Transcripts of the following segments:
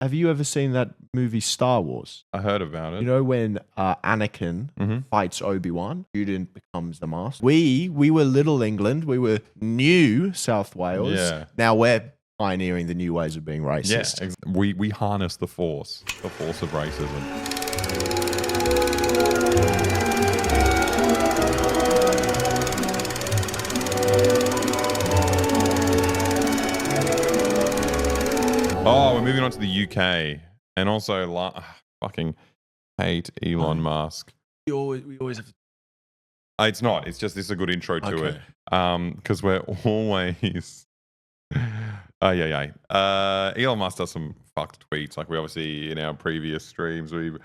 have you ever seen that movie Star Wars? I heard about it. You know when Anakin fights Obi-Wan, student becomes the master. We were Little England. We were New South Wales. Yeah. Now we're pioneering the new ways of being racist. Yeah, we harness the force of racism. Oh, we're moving on to the UK, and also fucking hate Elon Musk. We always have to. It's not. It's just this is a good intro to it, because we're always. Elon Musk does some fucked tweets. Like we obviously in our previous streams we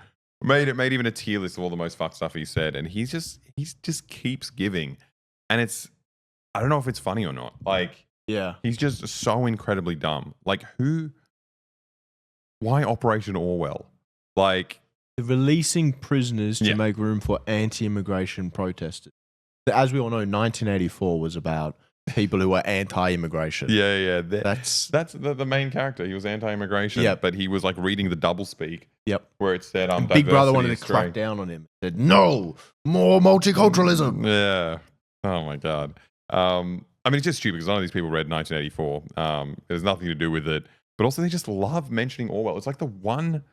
made even a tier list of all the most fucked stuff he said, and he just keeps giving, and I don't know if it's funny or not. Like he's just so incredibly dumb. Like why Operation Orwell? Like they're releasing prisoners to make room for anti-immigration protesters. As we all know, 1984 was about people who were anti-immigration. Yeah. That's the main character. He was anti-immigration, but he was like reading the doublespeak. Yep. Where it said, Big Brother wanted to crack down on him. It said, no, more multiculturalism. Yeah. Oh my God. I mean, it's just stupid because none of these people read 1984. There's nothing to do with it. But also they just love mentioning Orwell. It's like the one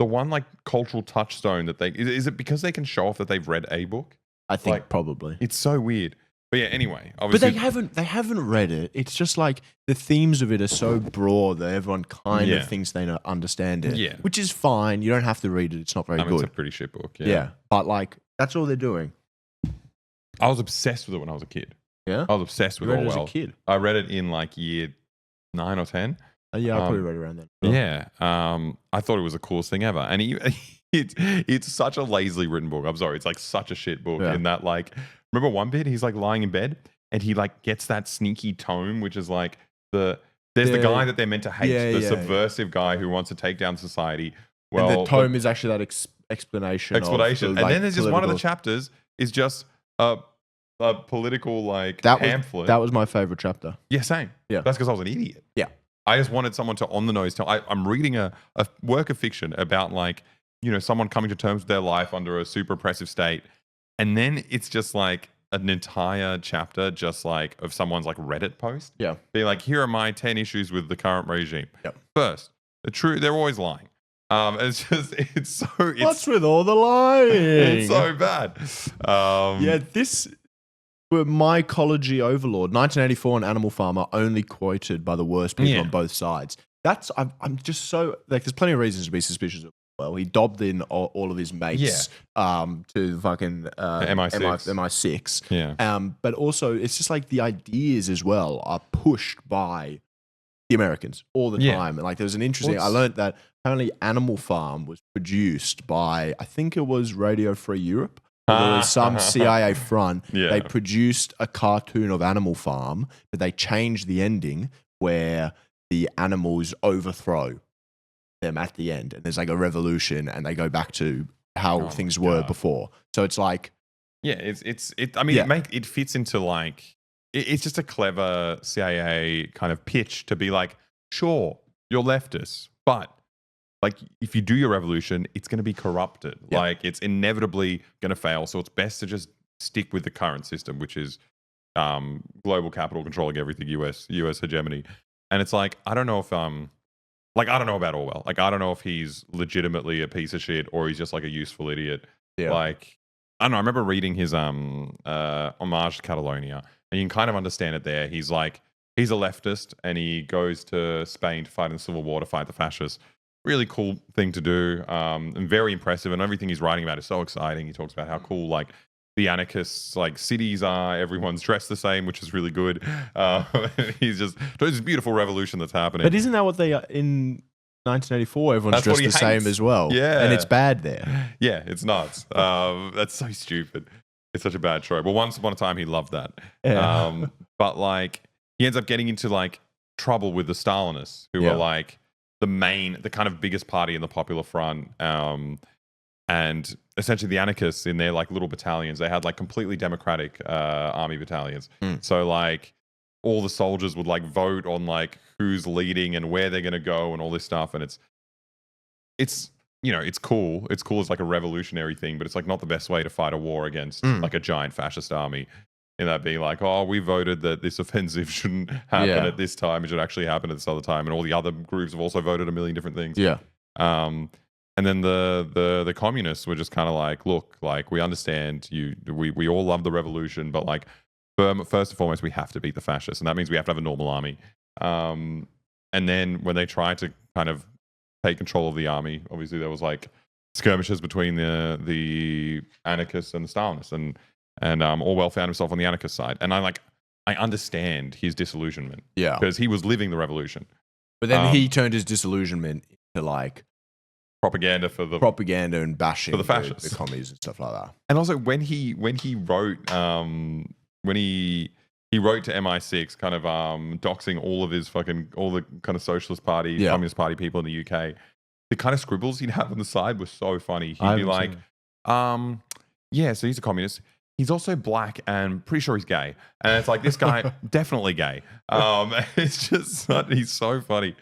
like cultural touchstone that is it because they can show off that they've read a book? I think probably. It's so weird. But yeah, anyway. Obviously, but they haven't read it. It's just like the themes of it are so broad that everyone kind of thinks they understand it. Yeah. Which is fine. You don't have to read it. It's not very good. It's a pretty shit book. Yeah. But like that's all they're doing. I was obsessed with it when I was a kid. Yeah. I was obsessed with Orwell. As a kid. I read it in like year 9 or 10. Yeah, I probably read it around then. Sure. Yeah. I thought it was the coolest thing ever. And it's such a lazily written book. I'm sorry. It's like such a shit book in that like, remember one bit? He's like lying in bed and he like gets that sneaky tome, which is like there's the guy that they're meant to hate, the subversive guy who wants to take down society. Well, and the tome is actually that explanation. And then there's just one of the chapters is just a political like pamphlet. That was my favorite chapter. Yeah, same. Yeah. That's because I was an idiot. Yeah. I just wanted someone to on the nose tell. I'm reading a work of fiction about like, someone coming to terms with their life under a super oppressive state. And then it's just like an entire chapter just like of someone's like Reddit post. Yeah. They're like, here are my 10 issues with the current regime. Yep. First, they're always lying. What's with all the lying? It's so bad. Mycology Overlord, 1984 and Animal Farm are only quoted by the worst people on both sides. I'm just so like there's plenty of reasons to be suspicious of. Well, he dobbed in all of his mates to fucking MI6. Yeah. But also it's just like the ideas as well are pushed by the Americans all the time. And like there was an interesting I learned that apparently Animal Farm was produced by I think it was Radio Free Europe. There was some CIA front. They produced a cartoon of Animal Farm, but they changed the ending where the animals overthrow them at the end, and there's like a revolution, and they go back to how things were before. So it's like, it fits into like it's just a clever CIA kind of pitch to be like, sure, you're leftists, but like, if you do your revolution, it's going to be corrupted. Yeah. Like, it's inevitably going to fail. So it's best to just stick with the current system, which is global capital controlling everything, US hegemony. And it's like, I don't know if I don't know about Orwell. Like, I don't know if he's legitimately a piece of shit or he's just like a useful idiot. Yeah. Like, I don't know. I remember reading his homage to Catalonia, and you can kind of understand it there. He's like, he's a leftist, and he goes to Spain to fight in the Civil War to fight the fascists. Really cool thing to do, and very impressive. And everything he's writing about is so exciting. He talks about how cool like the anarchists like cities are. Everyone's dressed the same, which is really good. He's just it's a beautiful revolution that's happening. But isn't that what they are in 1984? Everyone's dressed the same as well. Yeah, and it's bad there. Yeah, it's nuts. That's so stupid. It's such a bad trope. Well, once upon a time he loved that. Yeah. But like he ends up getting into like trouble with the Stalinists, who are like the kind of biggest party in the Popular Front, and essentially the anarchists in their like little battalions, they had like completely democratic army battalions. So like all the soldiers would like vote on like who's leading and where they're going to go and all this stuff, and it's it's it's cool. It's cool as like a revolutionary thing, but it's like not the best way to fight a war against like a giant fascist army. In that being like, oh, we voted that this offensive shouldn't happen at this time; it should actually happen at this other time, and all the other groups have also voted a million different things. Yeah. And then the communists were just kind of like, look, like we understand you. We all love the revolution, but like first and foremost, we have to beat the fascists, and that means we have to have a normal army. And then when they tried to kind of take control of the army, obviously there was like skirmishes between the anarchists and the Stalinists, and Orwell found himself on the anarchist side, and I understand his disillusionment, because he was living the revolution, but then he turned his disillusionment into like propaganda and bashing for the fascists, the commies and stuff like that. And also when he wrote when he wrote to MI6, kind of doxing all the kind of socialist party, communist party people in the UK. The kind of scribbles he'd have on the side were so funny. He'd be like, yeah, so he's a communist. He's also black and pretty sure he's gay. And it's like, this guy, definitely gay. It's just, he's so funny.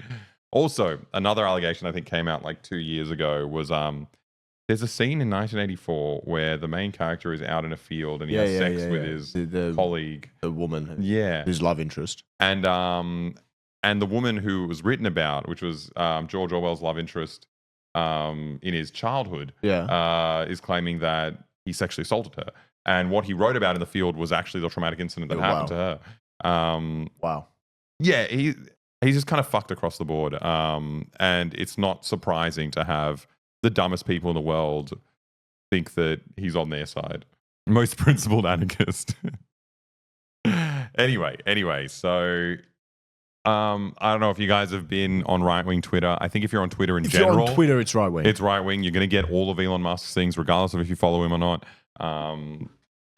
Also, another allegation I think came out like 2 years ago was there's a scene in 1984 where the main character is out in a field and he has sex with his colleague. The woman. Yeah. His love interest. And the woman who it was written about, which was George Orwell's love interest in his childhood, is claiming that he sexually assaulted her. And what he wrote about in the field was actually the traumatic incident that happened to her. Wow. Yeah, he's just kind of fucked across the board. And it's not surprising to have the dumbest people in the world think that he's on their side. Most principled anarchist. Anyway, so I don't know if you guys have been on right-wing Twitter. I think if you're on Twitter in general... If you're on Twitter, it's right-wing. It's right-wing. You're going to get all of Elon Musk's things, regardless of if you follow him or not.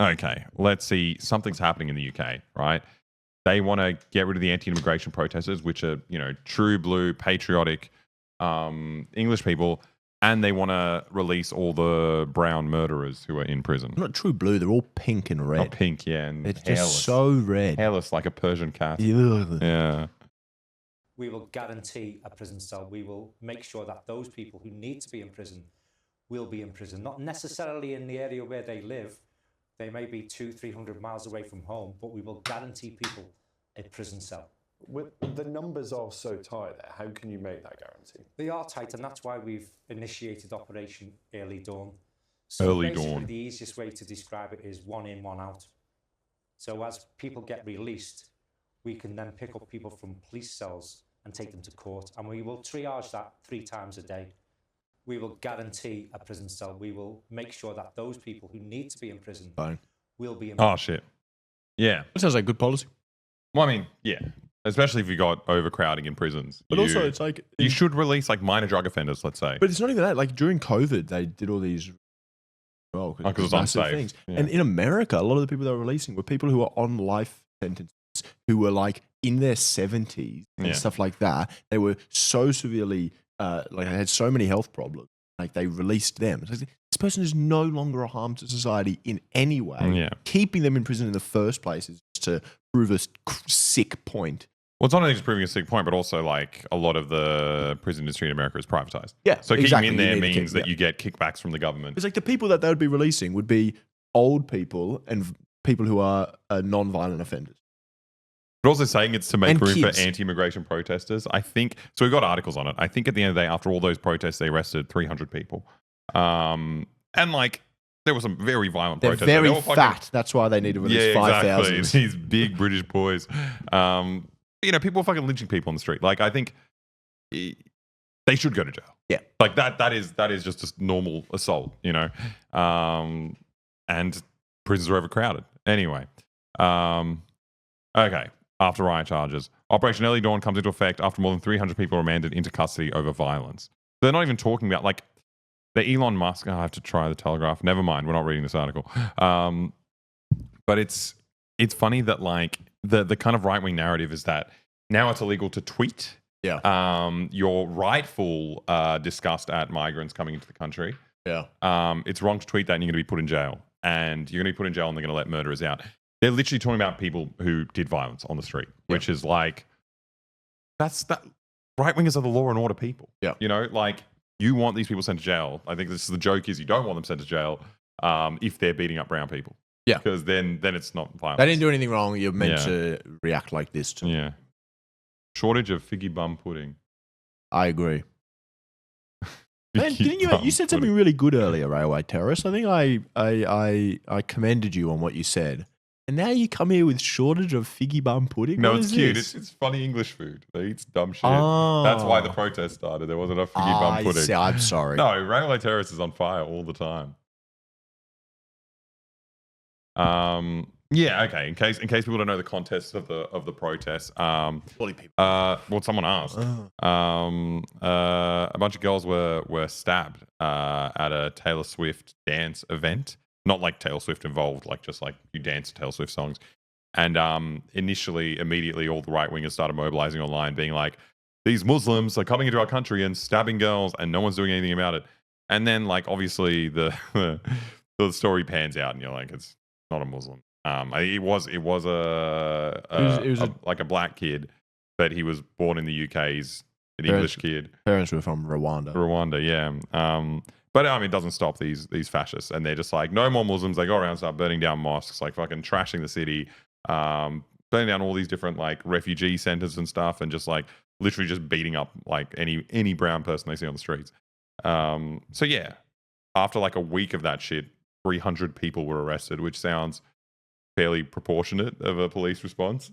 Okay, let's see. Something's happening in the UK, right? They want to get rid of the anti-immigration protesters, which are, true blue, patriotic English people, and they want to release all the brown murderers who are in prison. Not true blue, they're all pink and red. Oh, pink, yeah. And it's hairless. Just so red. Hairless like a Persian cat. Yeah. We will guarantee a prison cell. We will make sure that those people who need to be in prison will be in prison. Not necessarily in the area where they live. They may be 200-300 miles away from home, but we will guarantee people a prison cell. The numbers are so tight there. How can you make that guarantee? They are tight, and that's why we've initiated Operation Early Dawn. So Early basically, Dawn. the easiest way to describe it is 1 in, 1 out. So as people get released, we can then pick up people from police cells and take them to court, and we will triage that 3 times a day. We will guarantee a prison cell. We will make sure that those people who need to be in prison will be in prison. Oh, shit. Yeah. That sounds like good policy. Well, I mean, yeah. Especially if you got overcrowding in prisons. But also, it's like... You should release, like, minor drug offenders, let's say. But it's not even that. Like, during COVID, they did all these... Well, because it was unsafe. Things. Yeah. And in America, a lot of the people they were releasing were people who were on life sentences, who were, like, in their 70s and stuff like that. They were so severely... they had so many health problems. Like, they released them. So this person is no longer a harm to society in any way. Yeah. Keeping them in prison in the first place is just to prove a sick point. Well, it's not only just proving a sick point, but also, like, a lot of the prison industry in America is privatized. Yeah, so keeping them in there means that you get kickbacks from the government. It's like the people that they would be releasing would be old people and people who are non-violent offenders. But also saying it's to make room kids. for anti-immigration protesters. I think, so we've got articles on it. I think at the end of the day, after all those protests, they arrested 300 people. And, like, there were some very violent They're protesters. very fat. That's why they need to release 5,000. Exactly. These big British boys. People are fucking lynching people on the street. Like, I think they should go to jail. Yeah. Like, that is just a normal assault, and prisons are overcrowded. Anyway. Okay. After riot charges, Operation Early Dawn comes into effect after more than 300 people are remanded into custody over violence. They're not even talking about, like, the Elon Musk. I have to try the Telegraph. Never mind. We're not reading this article. But it's funny that, like, the kind of right-wing narrative is that now it's illegal to tweet your rightful disgust at migrants coming into the country. Yeah. It's wrong to tweet that, and you're going to be put in jail. And you're going to be put in jail, and they're going to let murderers out. They're literally talking about people who did violence on the street, which is like, that right-wingers are the law and order people. Yeah. Like, you want these people sent to jail. I think this is the joke is you don't want them sent to jail if they're beating up brown people. Yeah. Because then it's not violence. They didn't do anything wrong. You're meant to react like this to them. Yeah. Shortage of figgy bum pudding. I agree. Man, didn't you said something really good earlier, Railway Terrorist. I think I commended you on what you said. And now you come here with shortage of figgy bum pudding? No, what it's cute. It's funny English food. They eat dumb shit. Oh. That's why the protest started. There wasn't enough figgy bum pudding. I'm sorry. No, Railway Terrorist is on fire all the time. Yeah, okay. In case people don't know the context of the protest, well, someone asked. A bunch of girls were stabbed at a Taylor Swift dance event. Not like Taylor Swift involved, like just like you dance to Taylor Swift songs. And immediately, all the right wingers started mobilizing online, being like, "These Muslims are coming into our country and stabbing girls, and no one's doing anything about it." And then, like, obviously, the story pans out, and you're like, "It's not a Muslim." It was like a black kid, but he was born in the UK. He's an English kid. Parents were from Rwanda. Rwanda, yeah. But it doesn't stop these fascists, and they're just like, no more Muslims. They go around and start burning down mosques, like fucking trashing the city, burning down all these different like refugee centers and stuff, and just like literally just beating up like any brown person they see on the streets. So yeah, after like a week of that shit, 300 people were arrested, which sounds fairly proportionate of a police response.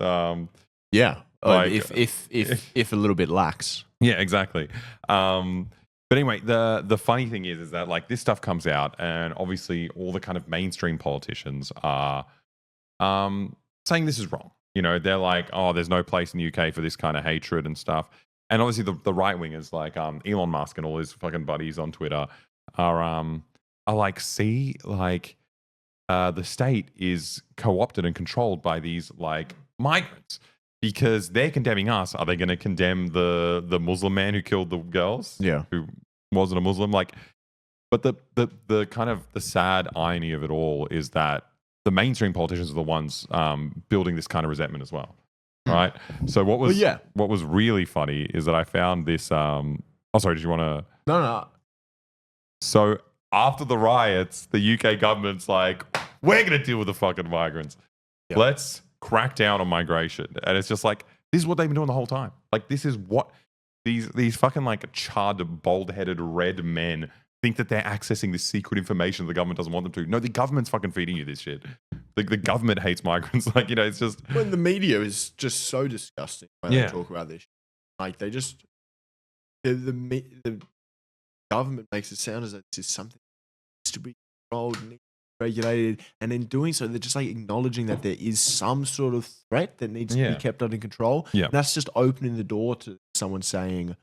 Yeah, like, if a little bit lax. Yeah, exactly. But anyway, the funny thing is that like this stuff comes out, and obviously all the kind of mainstream politicians are saying this is wrong. You know, they're like, oh, there's no place in the UK for this kind of hatred and stuff. And obviously the right wingers like Elon Musk and all his fucking buddies on Twitter are like, see, like the state is co-opted and controlled by these like migrants. Because they're condemning us, are they going to condemn the Muslim man who killed the girls? Yeah, who wasn't a Muslim? Like, but the kind of the sad irony of it all is that the mainstream politicians are the ones building this kind of resentment as well, right? So what was really funny is that I found this. Oh, sorry, did you want to? No. So after the riots, the UK government's like, we're going to deal with the fucking migrants. Yep. Let's crack down on migration. And it's just like, this is what they've been doing the whole time. Like, this is what these fucking like charred, bald-headed red men think that they're accessing this secret information the government doesn't want them to. No, the government's fucking feeding you this shit. The government hates migrants. Like, you know, it's just... When the media is just so disgusting when they talk about this. Like, they just... The government makes it sound as though this is something that needs to be controlled and regulated, and in doing so, they're just like acknowledging that there is some sort of threat that needs to be kept under control. Yeah. And that's just opening the door to someone saying,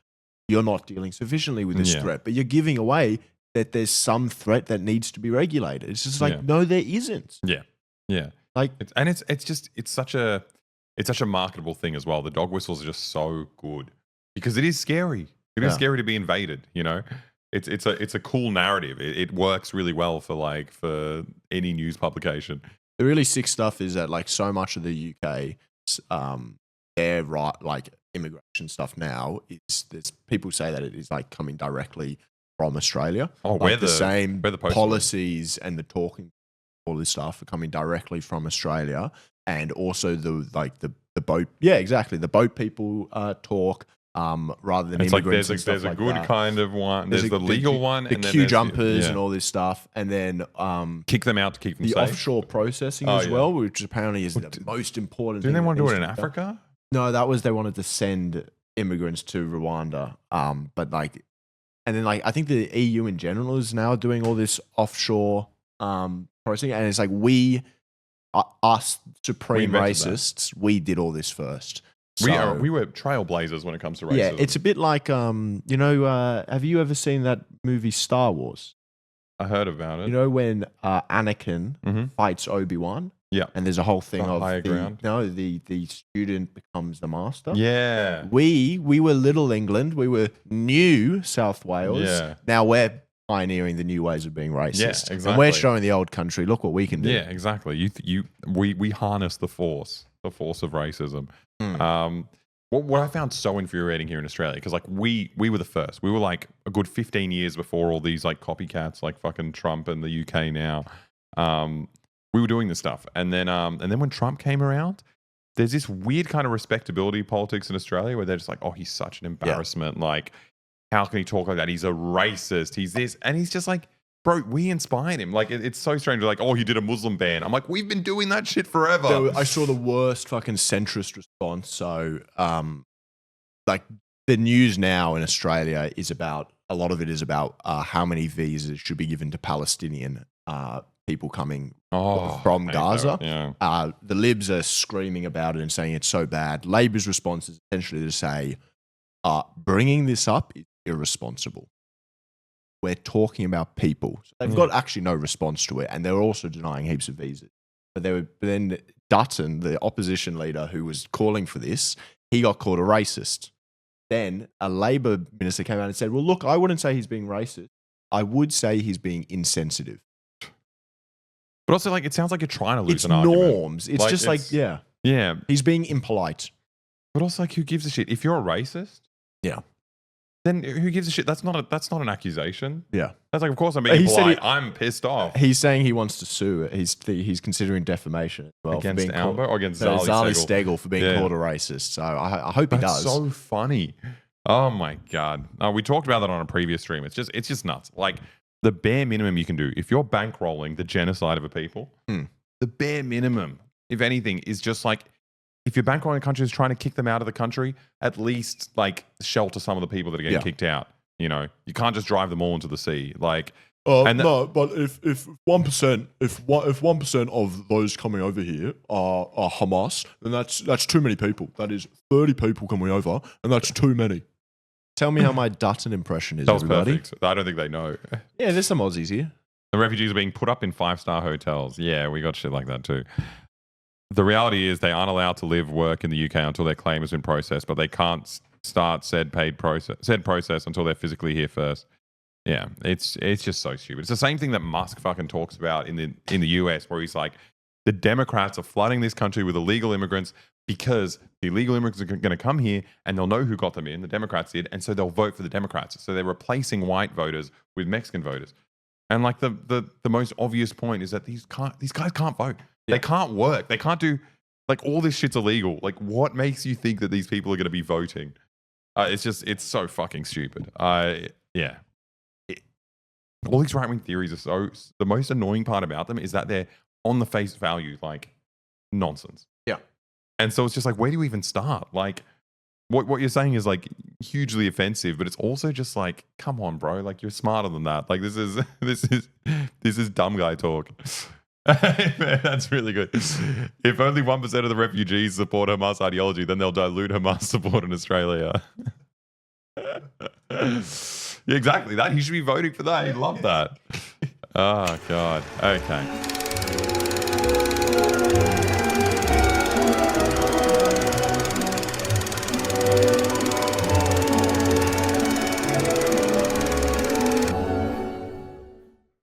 you're not dealing sufficiently with this threat, but you're giving away that there's some threat that needs to be regulated. It's just like, no, there isn't. Yeah. Like, it's such a marketable thing as well. The dog whistles are just so good because it is scary. It is scary to be invaded, you know? It's a cool narrative. It works really well for any news publication. The really sick stuff is that like so much of the UK, their right like immigration stuff now is there's people say that it is like coming directly from Australia. Oh, like where the same policies and the talking, all this stuff are coming directly from Australia, and also the boat. Yeah, exactly. The boat people talk. Rather than it's immigrants, like there's a good kind of one. There's the legal one, the and then queue jumpers and all this stuff, and then kick them out to keep them the safe. Offshore processing as well, which apparently is the most important. Do they want to do it in Africa? No, they wanted to send immigrants to Rwanda, but like, and then like I think the EU in general is now doing all this offshore processing, and it's like us supreme racists, we did all this first. So, we were trailblazers when it comes to racism. Yeah, it's a bit like, have you ever seen that movie Star Wars? I heard about it. You know when Anakin fights Obi-Wan? Yeah. And there's a whole thing of the student becomes the master. Yeah. We were Little England. We were New South Wales. Yeah. Now we're pioneering the new ways of being racist. Yeah, exactly. And we're showing the old country, look what we can do. Yeah, exactly. We harness the force of racism. what I found so infuriating here in Australia, because like we were the first. We were like a good 15 years before all these like copycats like fucking Trump and the UK now. We were doing this stuff. And then when Trump came around, there's this weird kind of respectability politics in Australia where they're just like, oh, he's such an embarrassment. Like, how can he talk like that? He's a racist. He's this. And he's just like, bro, we inspired him. Like, it's so strange. Like, oh, he did a Muslim ban. I'm like, we've been doing that shit forever. I saw the worst fucking centrist response. So, like, the news now in Australia is about, a lot of it is about how many visas should be given to Palestinian people coming from Gaza. Yeah. The Libs are screaming about it and saying it's so bad. Labor's response is essentially to say, bringing this up is irresponsible. We're talking about people. So they've got actually no response to it, and they're also denying heaps of visas. But then Dutton, the opposition leader who was calling for this, he got called a racist. Then a Labor minister came out and said, well, look, I wouldn't say he's being racist. I would say he's being insensitive. But also, like, it sounds like you're trying to lose It's an argument. norms. It's like, just like, yeah. Yeah. He's being impolite. But also, like, who gives a shit? If you're a racist, yeah, then who gives a shit? That's not an accusation. Yeah. That's like, of course I'm being polite. I'm pissed off. He's saying he wants to sue. He's considering defamation as well. Against Albo or against Zali Steggall for being called a racist. So I hope he does. That's so funny. Oh my God. We talked about that on a previous stream. It's just nuts. Like, the bare minimum you can do, if you're bankrolling the genocide of a people, the bare minimum, if anything, is just like, if you're bankrolling a country is trying to kick them out of the country, at least like shelter some of the people that are getting kicked out. You know, you can't just drive them all into the sea. Like, no, but if 1% if 1% of those coming over here are Hamas, then that's too many people. That is 30 people coming over, and that's too many. Tell me how my Dutton impression is, that was everybody. Perfect. I don't think they know. Yeah, there's some Aussies here. The refugees are being put up in 5-star hotels. Yeah, we got shit like that too. The reality is they aren't allowed to live, work in the UK until their claim has been processed, but they can't start said process until they're physically here first. Yeah, it's just so stupid. It's the same thing that Musk fucking talks about in the US, where he's like, the Democrats are flooding this country with illegal immigrants because the illegal immigrants are going to come here and they'll know who got them in. The Democrats did, and so they'll vote for the Democrats. So they're replacing white voters with Mexican voters. And like the most obvious point is that these guys can't vote. They can't work. They can't do, like, all this shit's illegal. Like, what makes you think that these people are going to be voting? It's so fucking stupid. All these right-wing theories are so, the most annoying part about them is that they're on the face value, like, nonsense. Yeah. And so it's just like, where do you even start? Like, what you're saying is like hugely offensive, but it's also just like, come on, bro. Like, you're smarter than that. Like, this is dumb guy talk. Man, that's really good. If only 1% of the refugees support Hamas ideology, then they'll dilute Hamas support in Australia. Yeah, exactly that. He should be voting for that. He'd love that. Oh, God. Okay.